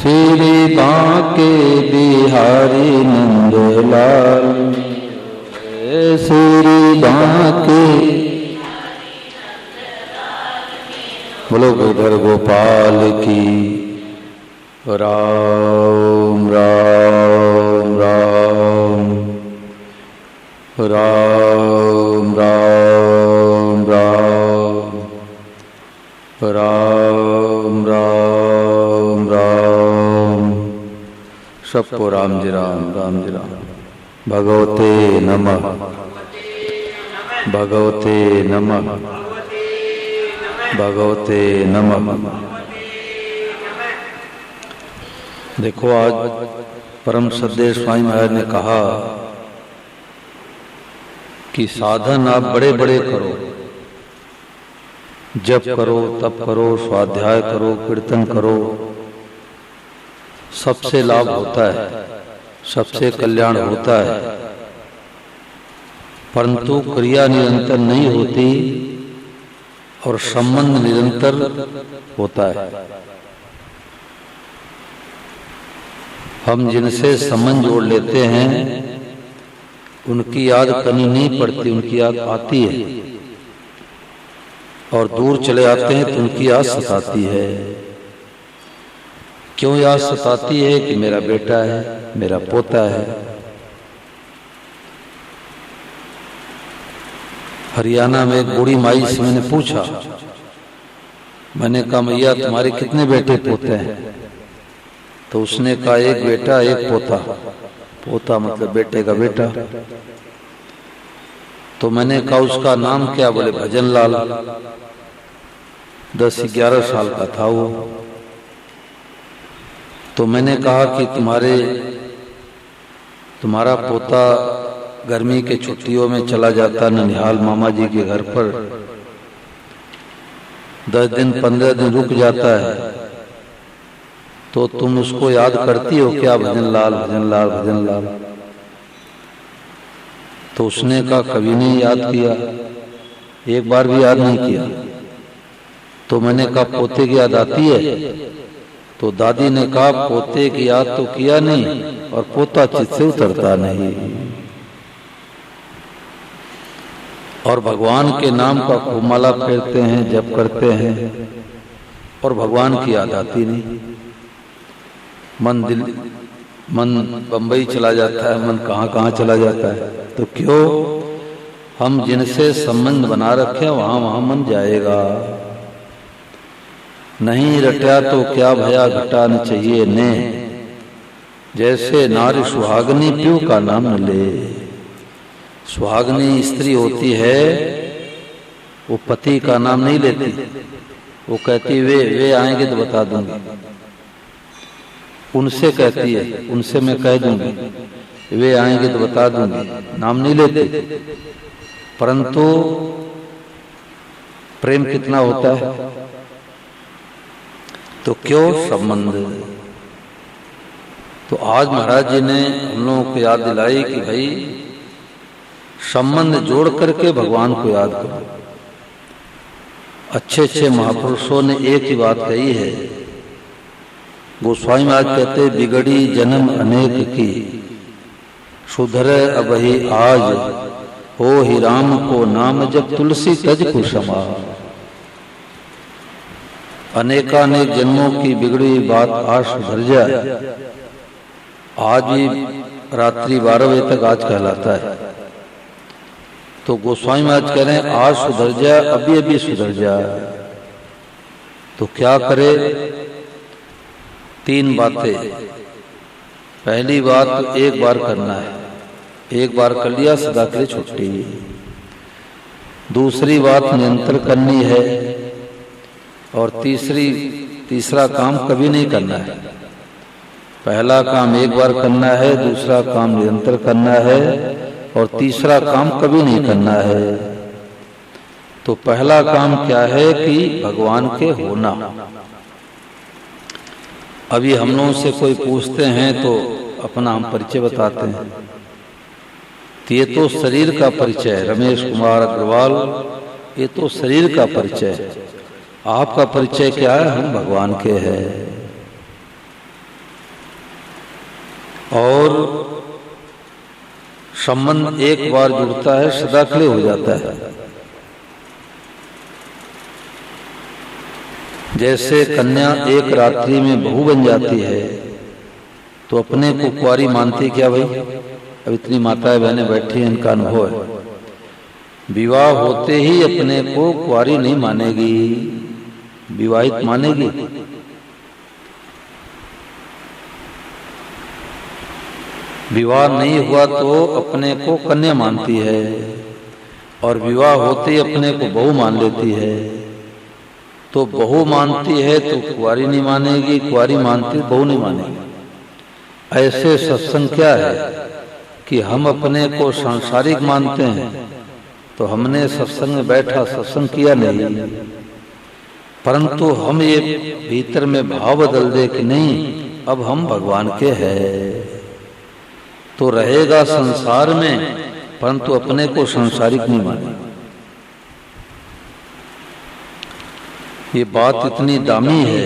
श्री बांके बिहारी नंदलाल, श्री बांके। बोलो गिरधर गोपाल की। राम राम राम राम राम राम राम राम राम। सबको राम जी राम, राम जी राम। भगवते नमः, भगवते नमः, भगवते नमः। देखो, आज परम श्रद्धेय स्वामी महाराज ने कहा कि साधन आप बड़े बड़े करो, जप करो, तप करो, स्वाध्याय करो, कीर्तन करो, सबसे लाभ होता है, सबसे कल्याण होता है, परंतु क्रिया निरंतर नहीं होती और संबंध निरंतर होता है। हम जिनसे संबंध जोड़ लेते हैं उनकी याद कहीं नहीं पड़ती, उनकी याद आती है, और दूर चले आते हैं तो उनकी याद सताती है। क्यों याद सताती है? कि मेरा बेटा है, मेरा पोता है। हरियाणा में एक बूढ़ी माई से मैंने पूछा, मैंने कहा मैया तुम्हारे कितने बेटे पोते हैं? तो उसने कहा एक बेटा एक पोता। पोता मतलब बेटे का बेटा। तो मैंने कहा उसका नाम क्या? बोले भजन लाल। 10-11 साल का था वो। तो मैंने कहा कि तुम्हारा पोता गर्मी के छुट्टियों में चला जाता ननिहाल मामा जी के घर पर, 10 दिन 15 दिन रुक जाता है, तो तुम उसको याद करती हो क्या? भजन लाल, भजन लाल, भजन लाल। तो उसने कहा कभी नहीं याद किया, एक बार भी याद नहीं किया। तो मैंने कहा पोते की याद आती है? तो दादी ने कहा पोते की याद तो किया नहीं और पोता चित्त से उतरता नहीं। और भगवान के नाम का खूब माला फेरते हैं, जप करते हैं, और भगवान की याद आती नहीं। मन बंबई चला जाता है, मन कहाँ कहाँ चला जाता है। तो क्यों? हम जिनसे संबंध बना रखे वहां वहां मन जाएगा। नहीं रटा तो क्या भया घटा न चाहिए ने, जैसे नारी सुहागनी प्यू का नाम न ले। सुहागनी स्त्री होती है, वो पति का नाम नहीं लेती, वो कहती वे आएंगे तो बता दूंगी। उनसे कहती है, उनसे मैं कह दूंगी, वे आएंगे तो बता दूंगी, नाम नहीं लेते। परंतु प्रेम कितना होता है? तो क्यों? संबंध। तो आज महाराज जी ने हम लोगों को याद दिलाई कि भाई संबंध जोड़ करके भगवान को याद करो। अच्छे अच्छे महापुरुषों ने एक ही बात कही है। गोस्वामी महाराज कहते बिगड़ी जन्म अनेक की, सुधरे अबहि आज, हो ही राम को नाम जब तुलसी तज कुसुमा। अनेकानेक जन्मों की बिगड़ी बात आज सुधर जाए। आज भी रात्रि 12 बजे तक आज कहलाता है। तो गोस्वामी महाराज कह रहे हैं आज सुधर जाए, अभी अभी सुधर जाए। तो क्या करे? 3 बातें। पहली बात तो एक बार करना है, एक बार कर लिया सदा के लिए छुट्टी। दूसरी बात निरंतर करनी है, और तीसरा काम कभी नहीं करना है। पहला काम एक बार करना है, दूसरा काम निरंतर करना है, और तीसरा काम कभी नहीं करना है। तो पहला काम क्या है? कि भगवान के होना। अभी हम लोगों से कोई पूछते हैं तो अपना हम परिचय बताते हैं। तो ये तो शरीर का परिचय है, रमेश कुमार अग्रवाल, ये तो शरीर का परिचय है। आपका परिचय क्या है? हम भगवान के हैं। और संबंध एक बार जुड़ता है सदा के लिए हो जाता है। जैसे कन्या एक रात्रि में बहू बन जाती है तो अपने को कुंवारी मानती क्या भाई? अब इतनी माताएं बहनें बैठी हैं, इनका अनुभव है। विवाह होते ही अपने को कुंवारी नहीं मानेगी, विवाहित मानेगी। विवाह नहीं हुआ तो अपने को कन्या मानती है और विवाह होते ही अपने को बहू मान लेती है। तो बहू मानती है तो कुंवारी नहीं मानेगी, कुंवारी मानती बहू नहीं मानेगी। ऐसे सत्संग क्या है कि हम अपने को सांसारिक मानते हैं तो हमने सत्संग में बैठा, सत्संग किया नहीं, परंतु हम ये भीतर में भाव बदल दे कि नहीं अब हम भगवान के हैं, तो रहेगा संसार में परंतु अपने को सांसारिक नहीं माने। ये बात इतनी दामी है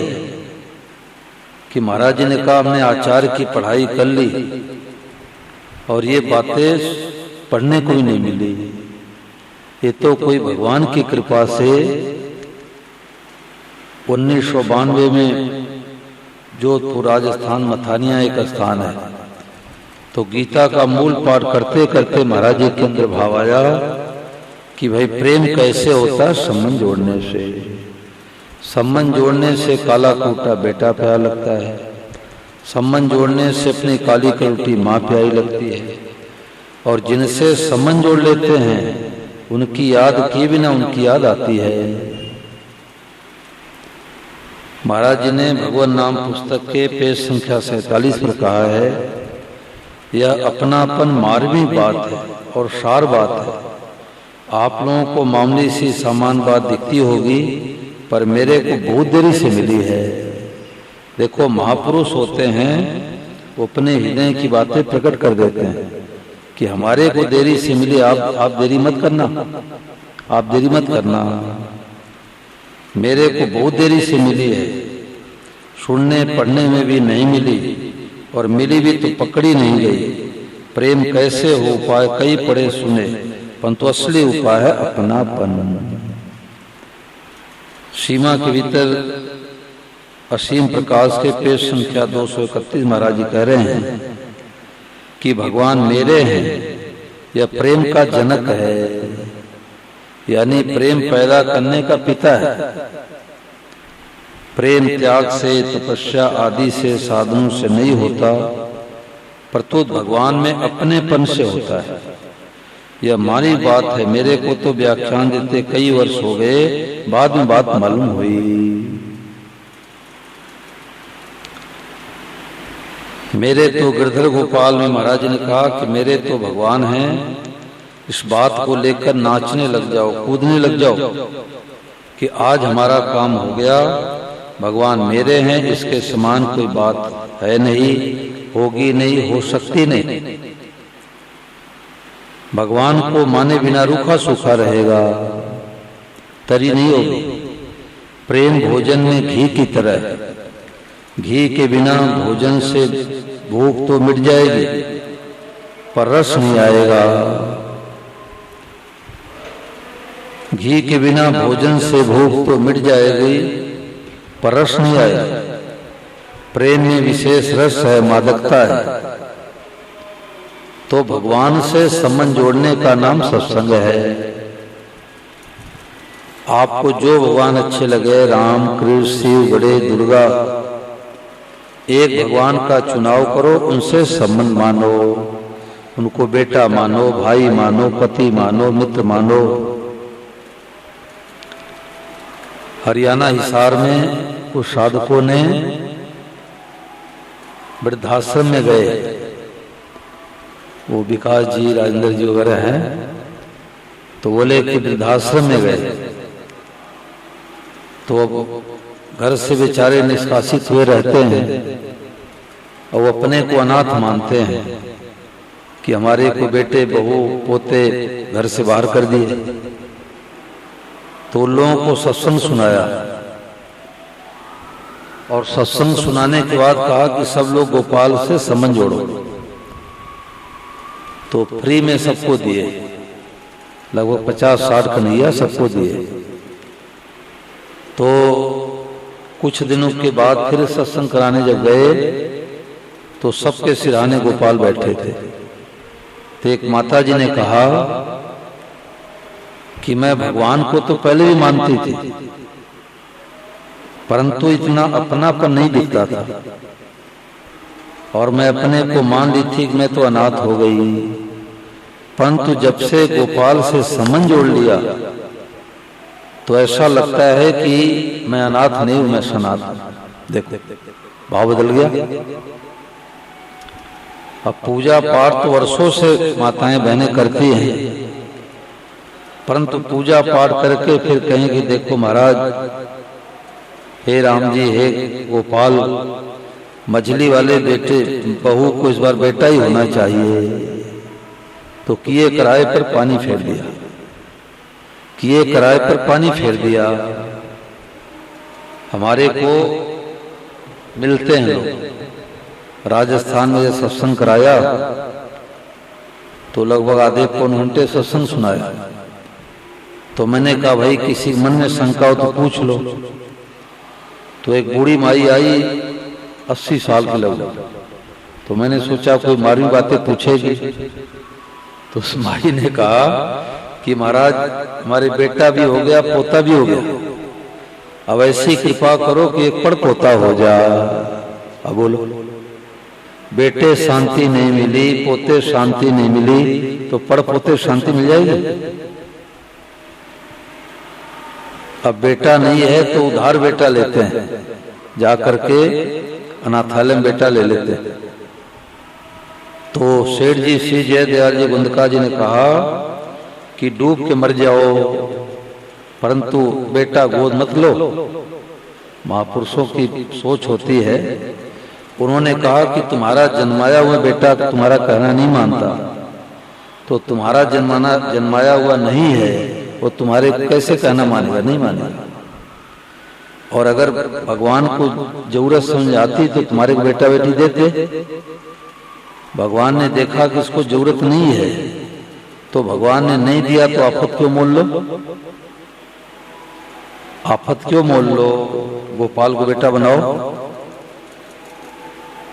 कि महाराज जी ने कहा हमने आचार्य की पढ़ाई कर ली और ये बातें पढ़ने को भी नहीं मिली। ये तो कोई भगवान की कृपा से 1992 में जोधपुर राजस्थान मथानिया एक स्थान है, तो गीता का मूल पाठ करते करते महाराज जी के अंदर भाव आया कि भाई प्रेम कैसे होता है? संबंध जोड़ने से। संबंध जोड़ने से काला कूटा बेटा प्यारा लगता है, संबंध जोड़ने से अपनी काली कलुटी माँ प्यारी लगती है, और जिनसे संबंध जोड़ लेते हैं उनकी याद किए बिना उनकी याद आती है। महाराज जी ने भगवान नाम पुस्तक के पेज संख्या 47 पर कहा है, यह अपनापन मार्मी बात है और सार बात है। आप लोगों को मामूली सी सामान बात दिखती होगी पर मेरे को बहुत देरी से मिली है। देखो महापुरुष होते हैं वो अपने हृदय की बातें प्रकट कर देते हैं कि हमारे को देरी से मिली, आप देरी मत करना, आप देरी मत करना, मेरे को बहुत देरी से मिली है। सुनने पढ़ने में भी नहीं मिली और मिली भी तो पकड़ी नहीं गई। प्रेम कैसे हो उपाय कई पढ़े सुने परंतु असली उपाय है अपनापन। सीमा के भीतर असीम प्रकाश के पेज संख्या 231 महाराज जी कह रहे हैं कि भगवान मेरे हैं, यह प्रेम का जनक है, यानी प्रेम पैदा करने का पिता है। प्रेम त्याग से, तपस्या आदि से, साधनों से नहीं होता, प्रत्युत भगवान में अपनेपन से होता है। यह मानी बात है। मेरे को तो व्याख्यान देते कई वर्ष हो गए, बाद में बात मालूम हुई। मेरे तो गिरधर गोपाल में महाराज ने कहा कि मेरे तो भगवान हैं, इस बात को लेकर नाचने लग जाओ, कूदने लग जाओ कि आज हमारा काम हो गया, भगवान मेरे हैं, इसके समान कोई बात है नहीं, होगी नहीं, हो सकती नहीं। भगवान को माने बिना रूखा सूखा रहेगा, तरी नहीं होगी। प्रेम भोजन में घी की तरह है, घी के बिना भोजन से भूख तो मिट जाएगी पर रस नहीं आएगा। घी के बिना भोजन से भूख तो मिट जाएगी पर रस नहीं आएगा। प्रेम में विशेष रस है, मादकता है। तो भगवान से संबंध जोड़ने का नाम सत्संग है। आपको जो भगवान अच्छे लगे, राम, कृष्ण, शिव, गणेश, दुर्गा, एक भगवान का चुनाव करो, उनसे संबंध मानो, उनको बेटा मानो, भाई मानो, पति मानो, मित्र मानो। हरियाणा हिसार में कुछ साधकों ने वृद्धाश्रम में गए, वो विकास जी, राजेंद्र जी वगैरह हैं, तो बोले कि वृद्धाश्रम में गए तो अब घर से बेचारे निष्कासित हुए रहते हैं और वो अपने को अनाथ मानते हैं कि हमारे को बेटे बहू पोते घर से बाहर कर दिए। तो लोगों को सत्संग सुनाया और सत्संग सुनाने के बाद कहा कि सब लोग गोपाल से संबंध जोड़ो। तो फ्री में सबको दिए, लगभग 50-60 कन्हैया सबको दिए। तो कुछ दिनों के बाद फिर सत्संग कराने जब गए तो सबके सिरहाने गोपाल बैठे थे। तो एक माता जी ने कहा कि मैं भगवान को तो पहले भी मानती थी, परंतु इतना अपनापन नहीं दिखता था, और मैं अपने को मान ली थी कि मैं तो अनाथ हो गई। परंतु जब से गोपाल से संबंध जोड़ लिया तो ऐसा लगता है कि मैं अनाथ नहीं हूं, मैं सनातन। देखो भाव बदल गया। अब पूजा पाठ तो वर्षों से माताएं बहनें करती हैं, परंतु पूजा पाठ करके फिर कहें कि देखो महाराज, हे राम जी, हे गोपाल, मछली वाले बेटे बहू को इस बार बेटा ही होना चाहिए। तो किए किराए पर पानी फेर दिया, किए किराए पर पानी फेर दिया। हमारे को मिलते हैं लोग, राजस्थान में सत्संग कराया तो लगभग आधे पौन घंटे सत्संग सुनाया। तो मैंने कहा भाई किसी मन में शंका हो तो पूछ लो। तो एक बूढ़ी माई आई, 80 साल की लगभग। तो मैंने सोचा कोई मारी बातें पूछेगी। तो उस माई ने कहा कि महाराज, हमारे बेटा भी हो गया, पोता भी हो गया, अब ऐसी कृपा करो कि एक पड़ पोता हो जाए। अब बोलो, बेटे शांति नहीं मिली, पोते शांति नहीं मिली, तो पड़ पोते शांति मिल जाएगी? अब बेटा नहीं है तो उधार बेटा लेते हैं, जा करके अनाथालय में बेटा ले लेते हैं। तो सेठ जी श्री जयदयाल जी गुंदका जी ने कहा कि डूब के मर जाओ, परंतु बेटा गोद मत लो। महापुरुषों की सोच होती है। उन्होंने कहा कि तुम्हारा जन्माया हुआ बेटा तुम्हारा कहना नहीं मानता, तो तुम्हारा जन्माया हुआ नहीं है, वो तुम्हारे कैसे कहना मानेगा? नहीं मानेगा। और अगर भगवान को जरूरत समझ आती तो तुम्हारे को बेटा बेटी देते। भगवान ने देखा कि इसको जरूरत नहीं है, तो भगवान ने नहीं दिया, तो आफत क्यों मोल लो? आफत क्यों मोल लो? गोपाल को बेटा बनाओ।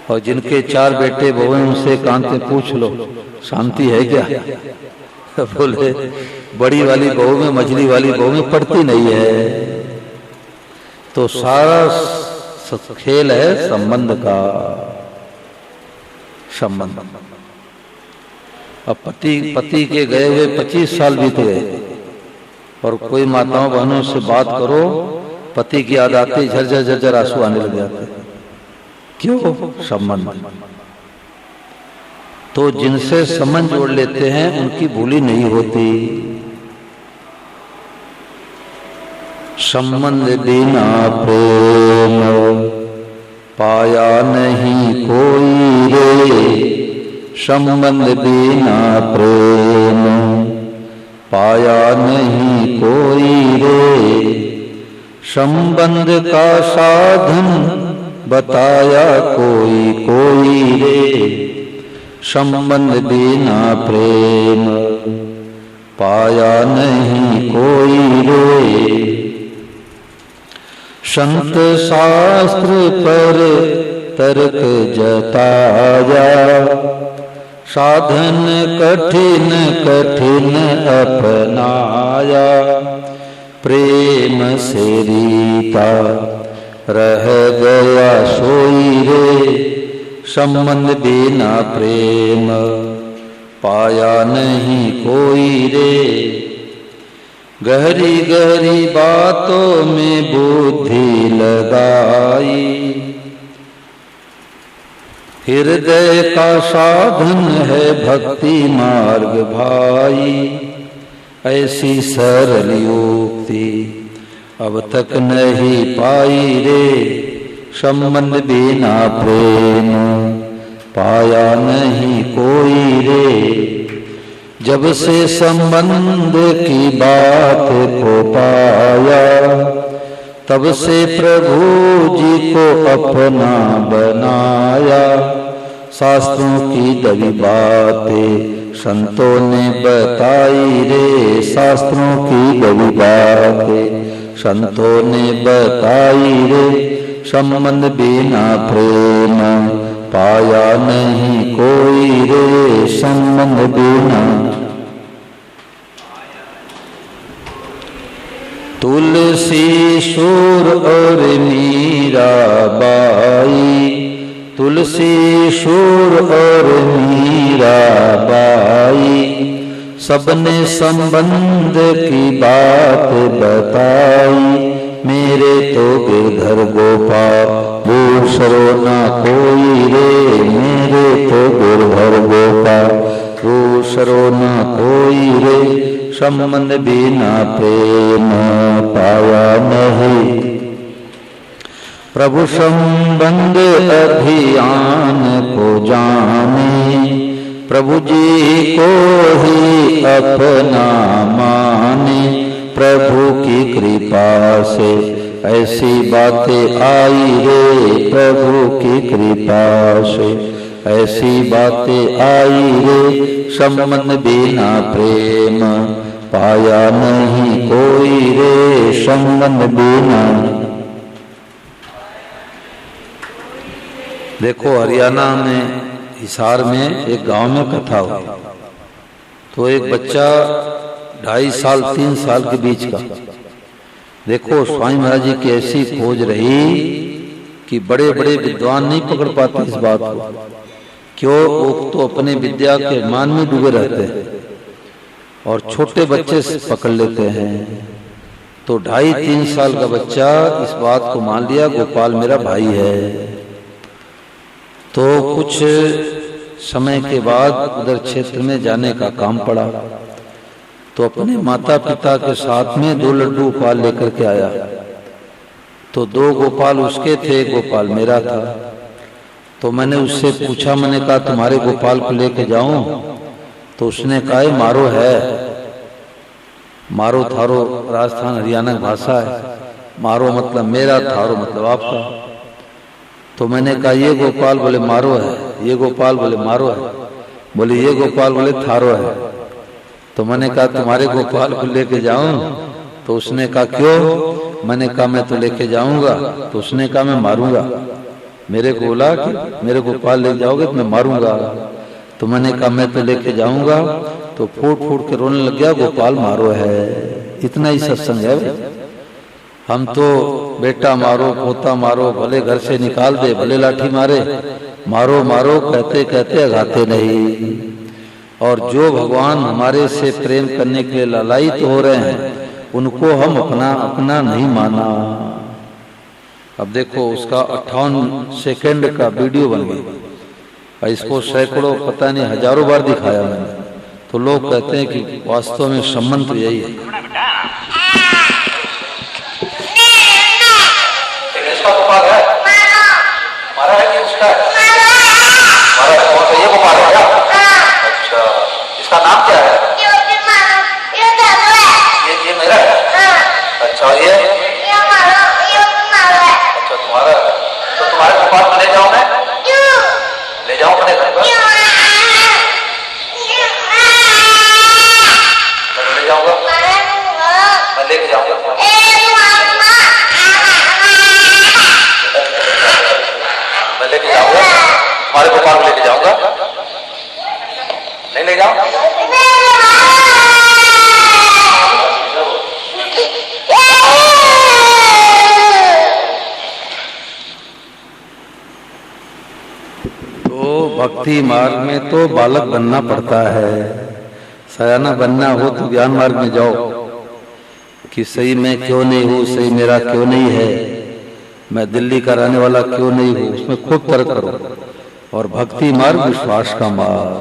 और जिनके 4 बेटे बहु हैं उनसे एकांत में पूछ लो, शांति है क्या? बोले बड़ी वाली बहू में, मझली वाली बहू में पड़ती नहीं है। तो सारा खेल है संबंध का। संबंध। अब पति के गए हुए 25 साल बीत गए, और कोई माताओं बहनों से बात करो, पति की याद आती, झरझर झरझर आंसू आने लग जाते। क्यों? संबंध। तो जिनसे संबंध जोड़ लेते हैं उनकी भूली नहीं होती। संबंध बिना प्रेम पाया नहीं कोई रे, संबंध बिना प्रेम पाया नहीं कोई रे, संबंध का साधन बताया कोई कोई रे, संबंध बिना प्रेम पाया नहीं कोई रे। संत शास्त्र पर तर्क जताया, साधन कठिन कठिन अपनाया, प्रेम से रीता रह गया सोई रे, संबंध बिना प्रेम पाया नहीं कोई रे। गहरी गहरी बातों में बुद्धि लगाई, हृदय का साधन है भक्ति मार्ग भाई, ऐसी सरल युक्ति अब तक नहीं पाई रे, संबंध बिना प्रेम पाया नहीं कोई रे। जब से संबंध की बात को पाया, तब से प्रभु जी को अपना बनाया, शास्त्रों की दबी बातें संतों ने बताई रे शास्त्रों की बड़ी बातें। संतों ने बताई रे संबंध बिना प्रेम, पाया नहीं कोई रे संबंध बिना। तुलसी शूर और मीरा बाई, तुलसी शूर और मीरा बाई, सबने संबंध की बात बताई। मेरे तो गिरधर गोपाल दूसरो ना कोई रे, मेरे तो गिरधर गोपाल दूसरो ना कोई रे, संबंध बिना प्रेम पाया नहीं। प्रभु संबंध अभियान को जाने, प्रभु जी को ही अपना माने। प्रभु की कृपा से ऐसी बातें आई रे, प्रभु की कृपा से ऐसी बातें आई रे, संबंध बिना प्रेम पाया नहीं कोई रे, संबंध बिना। देखो हरियाणा में हिसार में एक गांव में कथा हुई, तो एक बच्चा 2.5 साल 3 साल के बीच का, देखो स्वामी महाराज जी की ऐसी खोज रही कि बड़े बड़े विद्वान नहीं पकड़ पाते इस बात को। क्यों? वो तो अपने विद्या के मान में डूबे रहते हैं और छोटे बच्चे पकड़ लेते हैं। तो 2.5-3 साल का बच्चा इस बात को मान लिया गोपाल मेरा भाई है। तो कुछ समय के बाद उधर क्षेत्र में जाने का काम पड़ा, तो अपने माता पिता के साथ में 2 लड्डू गोपाल लेकर के आया। तो 2 गोपाल उसके थे, गोपाल मेरा था। तो मैंने उससे पूछा, मैंने कहा तुम्हारे गोपाल को लेके जाऊं? तो उसने कहा मारो है। मारो थारो राजस्थान हरियाणा भाषा है, मारो मतलब मेरा, थारो मतलब आपका। तो मैंने कहा ये गोपाल बोले मारो है, ये गोपाल बोले मारो है, बोले ये गोपाल बोले थारो है। तो मैंने कहा तुम्हारे गोपाल को लेके जाऊं? तो उसने कहा क्यों? मैंने कहा मैं तो लेके जाऊंगा। तो उसने कहा मैं मारूंगा। मेरे को बोला कि मेरे गोपाल ले जाओगे तो मैं मारूंगा। तो मैंने कहा मैं तो लेके जाऊंगा। तो फूट फूट के रोने लग गया, गोपाल मारो है। इतना ही सत्संग है भाई। हम तो बेटा मारो, पोता मारो, भले घर से निकाल दे, भले लाठी मारे, मारो मारो कहते कहते अघाते नहीं। और जो भगवान हमारे से प्रेम करने के लिए लालायित हो रहे हैं, उनको हम अपना अपना नहीं माना। अब देखो उसका 58 सेकंड का वीडियो बन गया, इसको सैकड़ों पता नहीं हजारों बार दिखाया मैंने। तो लोग कहते हैं कि वास्तव में संबंध यही है। इसका गोपाल है, हमारा है कि उसका है? हमारा है। कौन सा? ये गोपाल है क्या? अच्छा, इसका नाम क्या है? ये मेरा है। अच्छा, ये अच्छा तुम्हारा है। तो तुम्हारे गोपाल को ले जाऊं मैं? ले जाऊं अपने घर पर? मैं ले जाऊंगा, मैं लेके जाऊंगा। मैं लेके जाऊंगा तुम्हारे गोपाल को, लेके जाऊंगा। नहीं ले जाऊंगा? तो भक्ति मार्ग में तो बालक बनना पड़ता है। सयाना बनना हो तो ज्ञान मार्ग में जाओ कि सही मैं क्यों नहीं हूँ, सही मेरा क्यों नहीं है, मैं दिल्ली का रहने वाला क्यों नहीं हूँ, उसमें खूब तर्क करो। और भक्ति मार्ग विश्वास का मार्ग।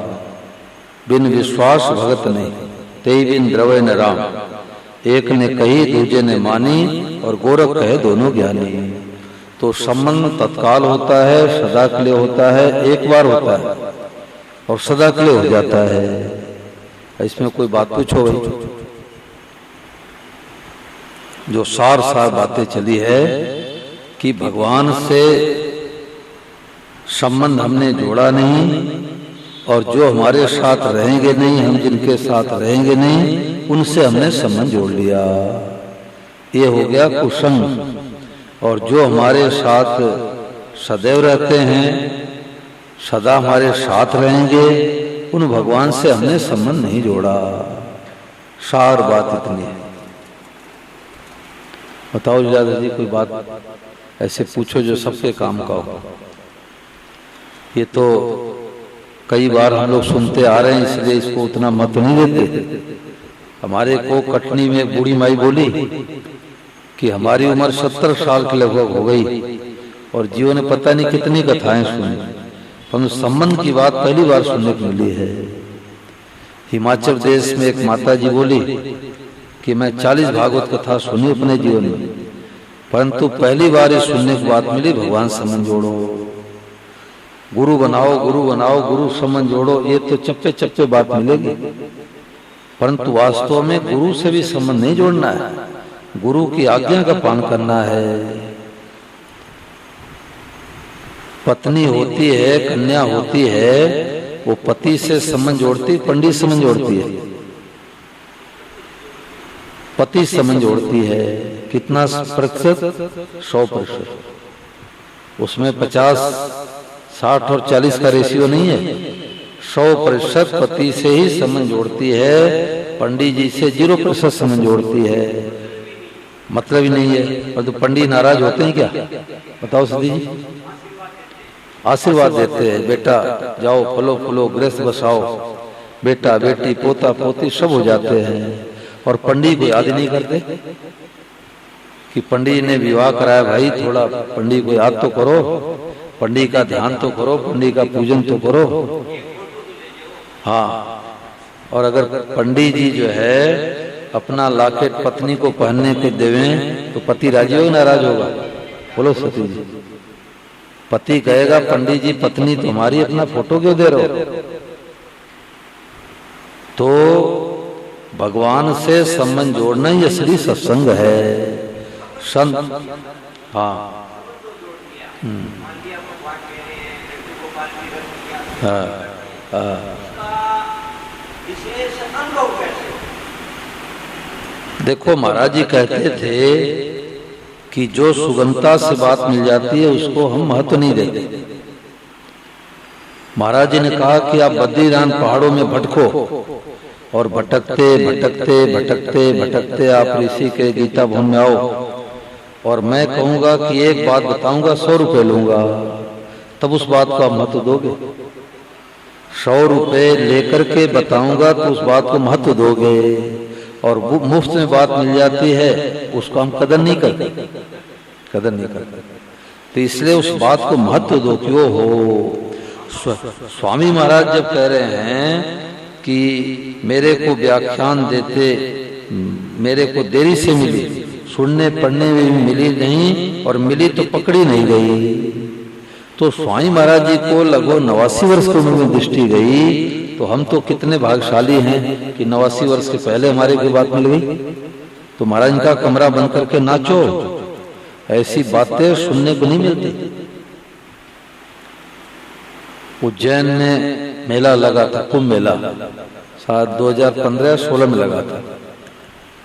बिन विश्वास भगत नहीं, तेई बिन द्रवय न राम। एक ने कही दूजे ने मानी, और गोरख कहे दोनों ज्ञानी। तो संबंध तत्काल होता है, सदा के लिए होता है, एक बार होता है और सदा के लिए हो जाता है। इसमें कोई बात पूछो भाई। जो सार सार बातें चली है कि भगवान से संबंध हमने जोड़ा नहीं, और जो हमारे साथ रहेंगे नहीं, हम जिनके साथ रहेंगे नहीं, उनसे हमने संबंध जोड़ लिया। ये हो गया कुसंग। और जो हमारे साथ सदैव रहते हैं, सदा हमारे साथ रहेंगे, उन भगवान से हमने संबंध नहीं जोड़ा। सार बात इतनी है। बताओ दादा जी, कोई बात ऐसे पूछो जो सबके काम का हो। ये तो कई बार हम लोग सुनते आ रहे हैं, इसलिए इसको उतना महत्व नहीं देते। हमारे को कटनी में एक बूढ़ी माई बोली कि हमारी उम्र 70 साल के लगभग हो गई और जीवन ने पता नहीं कितनी कथाएं सुनी, पर संबंध की बात पहली बार सुनने को मिली है। हिमाचल प्रदेश में एक माता जी बोली कि मैं 40 भागवत कथा सुनी अपने जीवन में, परंतु पहली बार ये सुनने की बात मिली भगवान संबंध जोड़ो, गुरु बनाओ, गुरु बनाओ, गुरु संबंध जोड़ो। ये तो चप्पे चप्पे बात मिलेगी, परंतु वास्तव में गुरु से भी संबंध नहीं जोड़ना है, गुरु की आज्ञा का पालन करना है। पत्नी होती है, कन्या होती है, वो पति से संबंध जोड़ती, पंडित संबंध जोड़ती है, पति संबंध जोड़ती है। कितना प्रतिशत? 100%। उसमें 50, 60 और 40 का रेशियो नहीं है। 100% पति से ही संबंध जोड़ती है, पंडित जी से 0% संबंध जोड़ती है। मतलब ही नहीं है। और तो पंडित नाराज होते हैं क्या? बताओ सदी जी। आशीर्वाद देते हैं, बेटा जाओ फलो फलो गृहस्थ बसाओ, बेटा बेटी पोता पोती सब हो जाते हैं। और पंडित को याद नहीं करते कि पंडित ने विवाह कराया, भाई थोड़ा पंडित को याद तो करो, पंडित का ध्यान तो करो, पंडित का पूजन तो करो। हाँ, और अगर पंडित जी जो है अपना लॉकेट पत्नी को पहनने को देवें तो पति राजी होगा नाराज होगा? बोलो सती जी। पति कहेगा पंडित जी पत्नी तुम्हारी अपना फोटो क्यों दे रहे हो? तो भगवान से संबंध जोड़ना ही असली सत्संग है। संत, हाँ देखो महाराज जी कहते थे कि जो सुगमता से बात मिल जाती है उसको हम महत्व नहीं देते। महाराज जी ने कहा कि आप बद्रीनाथ पहाड़ों में भटको, और भटकते भटकते भटकते भटकते आप ऋषि के गीता भवन में आओ, और मैं कहूंगा कि एक बात बताऊंगा, 100 रुपए लूंगा, तब उस बात को आप महत्व दोगे। 100 रुपए लेकर के बताऊंगा तो उस बात को महत्व दोगे, और मुफ्त में बात मिल जाती है उसको हम कदर नहीं करते, कदर नहीं करते। तो इसलिए उस बात को महत्व दो क्यों हो। स्वामी महाराज जब कह रहे हैं कि मेरे को व्याख्यान देते, मेरे को देरी से मिली, सुनने पढ़ने में भी मिली नहीं, और मिली तो पकड़ी नहीं गई, तो स्वामी महाराज जी को लगभग 89 वर्ष की उम्र में दृष्टि गई। तो हम तो कितने भाग्यशाली हैं कि 89 वर्ष के पहले हमारे को बात मिल गई। तो महाराज का कमरा बंद करके नाचो, ऐसी बातें सुनने को नहीं मिलती। उज्जैन में मेला लगा था, कुंभ मेला, शायद 2015-16 में लगा था।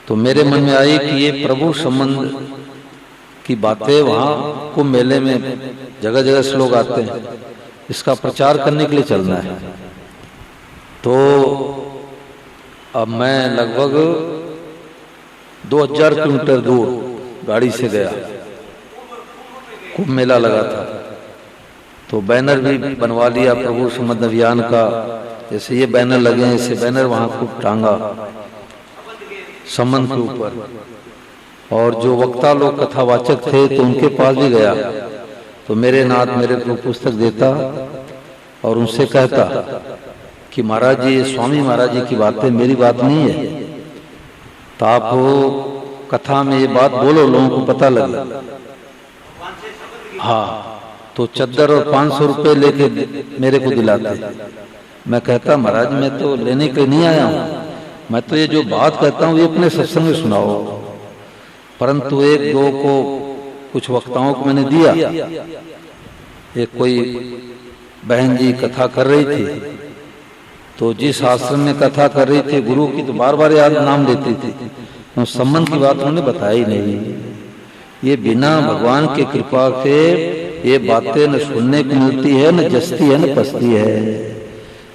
तो मेरे मन में आई कि ये प्रभु संबंध की बातें वहाँ कुंभ मेले में जगह जगह से लोग आते हैं, इसका प्रचार करने के लिए चलना है। तो अब मैं लगभग 2000 किलोमीटर दूर गाड़ी से गया, कुंभ मेला लगा था। तो बैनर भी बनवा लिया प्रभु संबंध अभियान का, जैसे ये बैनर लगे हैं ऐसे बैनर वहां खूब टांगा संबंध के ऊपर। और जो वक्ता लोग कथावाचक थे तो उनके पास भी गया, तो मेरे नाथ मेरे को पुस्तक देता और उनसे कहता कि महाराज जी, स्वामी महाराज जी की बातें मेरी बात नहीं है, तो आप कथा में ये बात बोलो, लोगों को पता लगे। हाँ, तो चद्दर और 500 रुपए लेके मेरे को दिलाते। मैं कहता महाराज मैं तो लेने के नहीं आया हूँ, मैं तो ये जो बात कहता हूँ ये अपने सत्संग में सुनाओ। परंतु एक दो को कुछ वक्ताओं को मैंने दिया। एक कोई बहन जी कथा कर रही थी, तो जिस आश्रम में कथा कर रही थी गुरु की, तो बार बार याद नाम लेती थी, तो संबंध की बात उन्होंने बताई नहीं। ये बिना भगवान की कृपा के ये बातें न सुनने को मिलती है, न जचती है, न पचती है।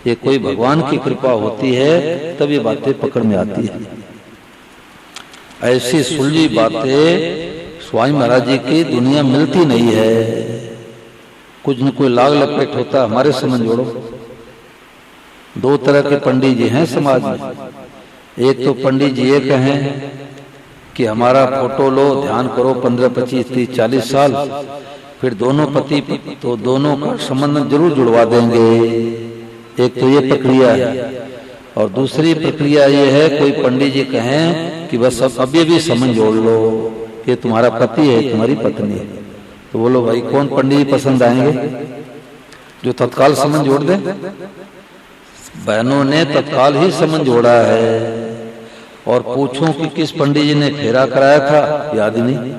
ये कोई भगवान की कृपा होती है तब ये बातें पकड़ में आती है। ऐसी सुलझी बातें स्वामी महाराज जी की दुनिया मिलती नहीं है। कुछ न कोई लाग लपेट होता। हमारे समझ जोड़ो, दो तरह के पंडित जी हैं समाज में। एक तो पंडित जी ये कहें कि हमारा फोटो लो, ध्यान करो 15, 25, 30, 40 साल, फिर दोनों पति तो दोनों का संबंध जरूर जुड़वा देंगे। एक तो ये प्रक्रिया है। और दूसरी प्रक्रिया ये है, कोई पंडित जी कहें कि बस अब भी संबंध जोड़ लो, ये तुम्हारा पति है, तुम्हारी पत्नी है। तो बोलो भाई कौन पंडित जी पसंद आएंगे? जो तत्काल संबंध जोड़ दे। बहनों ने तत्काल ही संबंध जोड़ा है। और पूछूं कि किस पंडित जी ने फेरा कराया था, याद ही नहीं।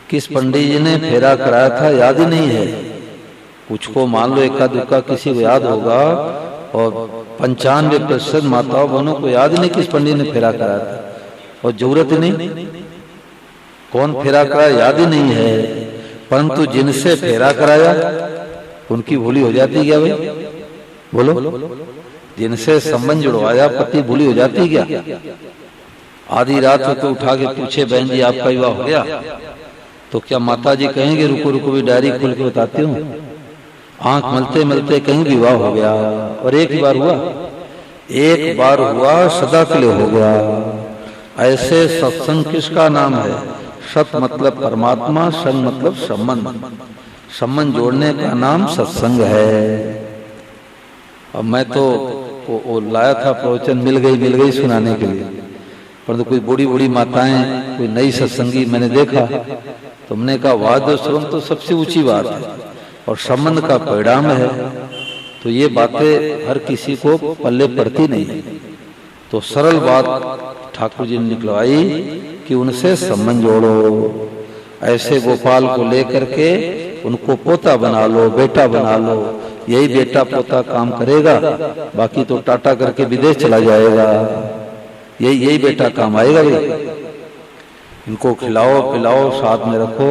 किस पंडित जी ने फेरा कराया था याद ही नहीं है। कुछ को मान लो एका दुक्का किसी को याद होगा, और 95% माताओं बहनों को याद ही नहीं किस पंडित ने फेरा कराया था। और जरूरत ही नहीं, कौन फेरा कराया याद ही नहीं है। परंतु जिनसे फेरा कराया उनकी भूली हो जाती क्या भाई? बोलो, जिनसे संबंध जुड़वाया पति भूली हो जाती क्या? आधी रात को उठा के पूछे बहन जी आपका विवाह हो गया, तो क्या माता जी कहेंगे रुको रुको भी डायरी खोल के बताती हूँ? आंख मलते मलते कहीं विवाह हो गया। और एक ही बार हुआ, एक बार हुआ सदा के लिए हो गया। ऐसे सत्संग किसका नाम है? सत मतलब परमात्मा, संग मतलब संबंध। संबंध जोड़ने का नाम सत्संग है। अब मैं तो वो लाया था प्रवचन, मिल गई सुनाने के लिए, परंतु कोई बूढ़ी बूढ़ी माताएं, कोई नई सत्संगी मैंने देखा, तो हमने कहा वाद्य श्रवण तो सबसे ऊंची बात है और संबंध का परिणाम है। तो ये बातें हर किसी को पल्ले पड़ती नहीं है। तो सरल बात ठाकुर जी ने निकलवाई कि उनसे संबंध जोड़ो। ऐसे गोपाल को लेकर के उनको पोता बना लो, बेटा बना लो। यही बेटा पोता काम करेगा, बाकी तो टाटा करके विदेश चला जाएगा। यही बेटा काम आएगा भाई। इनको खिलाओ पिलाओ, साथ में रखो।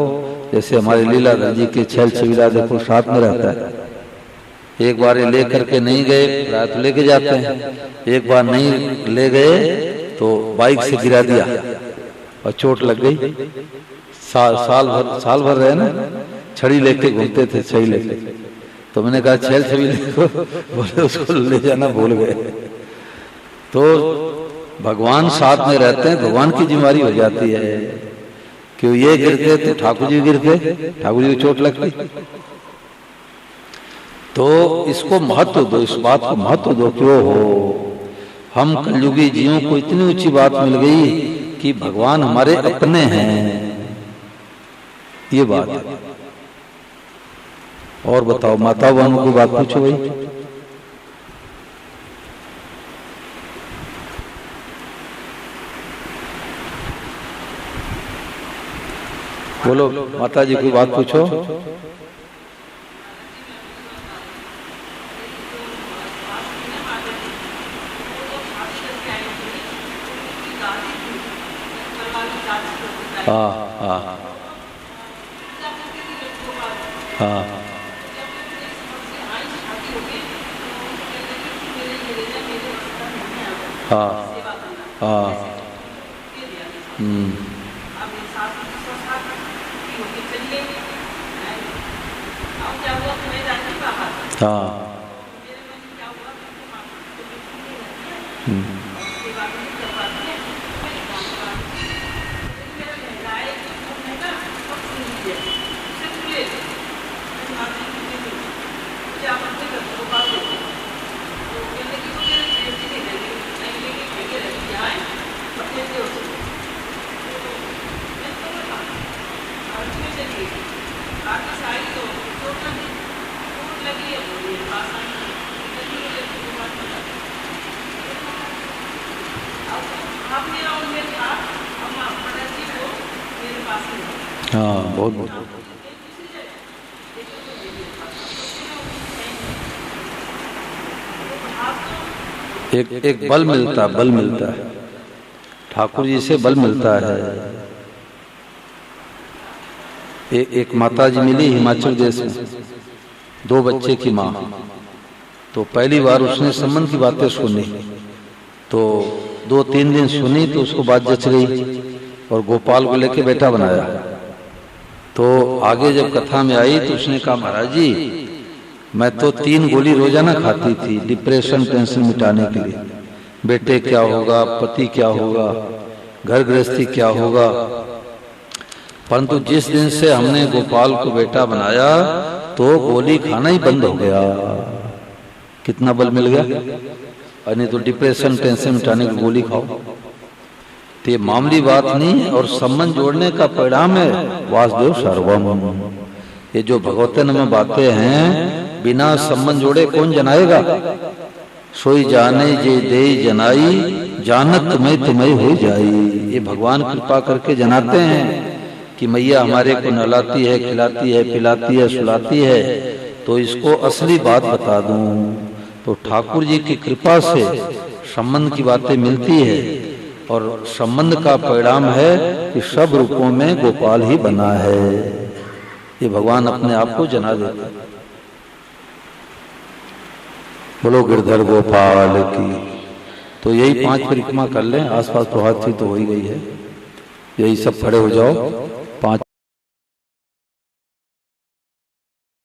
जैसे हमारे लीलाधर जी के छैल छबीला देखो साथ में रहता है। एक बार ये लेकर के नहीं गए, रात लेके जाते हैं। एक बार नहीं ले गए तो बाइक से गिरा दिया और चोट लग गई। साल भर रहे ना, छड़ी लेके घूमते थे, छड़ी लेके। तो मैंने कहा छैल छबीले को, बोले उसको ले जाना भूल गए। तो भगवान साथ में रहते हैं, भगवान की जिम्मेदारी हो जाती है। क्यों ये गिरते तो ठाकुर जी गिरते, ठाकुर जी को चोट लगती। तो इसको महत्व दो, इस बात को महत्व दो। क्यों हो हम कलयुगी जीवों को इतनी ऊंची बात मिल गई कि भगवान हमारे अपने हैं, ये बात है। और बताओ माता बहनों की बात पूछो भाई। बोलो माता जी की बात पूछो। हाँ हाँ हाँ हाँ हाँ हाँ हाँ बहुत बहुत एक बल मिलता है ठाकुर जी से, बल मिलता है। एक माता जी मिली हिमाचल देश में, 2 बच्चे की माँ। तो पहली बार उसने संबंध की बातें सुनी, तो 2-3 दिन सुनी तो उसको बात जच गई और गोपाल को लेके बेटा बनाया। तो आगे जब कथा में आई तो उसने कहा, महाराज जी मैं तो 3 गोली रोजाना खाती थी डिप्रेशन टेंशन मिटाने के लिए, बेटे क्या होगा, पति क्या होगा, घर गृहस्थी क्या होगा। परंतु जिस दिन से हमने गोपाल को बेटा बनाया तो गोली खाना ही बंद हो गया। कितना बल मिल गया। और नहीं तो डिप्रेशन टेंशन मिटाने की गोली खाओ। तो ये मामूली बात नहीं, और संबंध जोड़ने का परिणाम है वासुदेव सर्वम। ये जो भगवतन में बातें हैं, बिना संबंध जोड़े कौन जनाएगा। सोई जाने जे दे जनाई, जानत तुम्हें हो जाई। ये भगवान कृपा करके जनाते हैं कि मैया हमारे को नहलाती है, खिलाती है, पिलाती है, सुलाती है, तो इसको असली बात बता दूं। तो ठाकुर जी की कृपा से संबंध की बातें मिलती है, और संबंध का परिणाम है कि सब रूपों में गोपाल ही बना है। ये भगवान अपने आप को जना देते हैं। बोलो गिरधर गोपाल की। तो यही 5 परिक्रमा कर लें, आसपास प्रभात थी तो हो ही गई है। यही सब खड़े हो जाओ, 5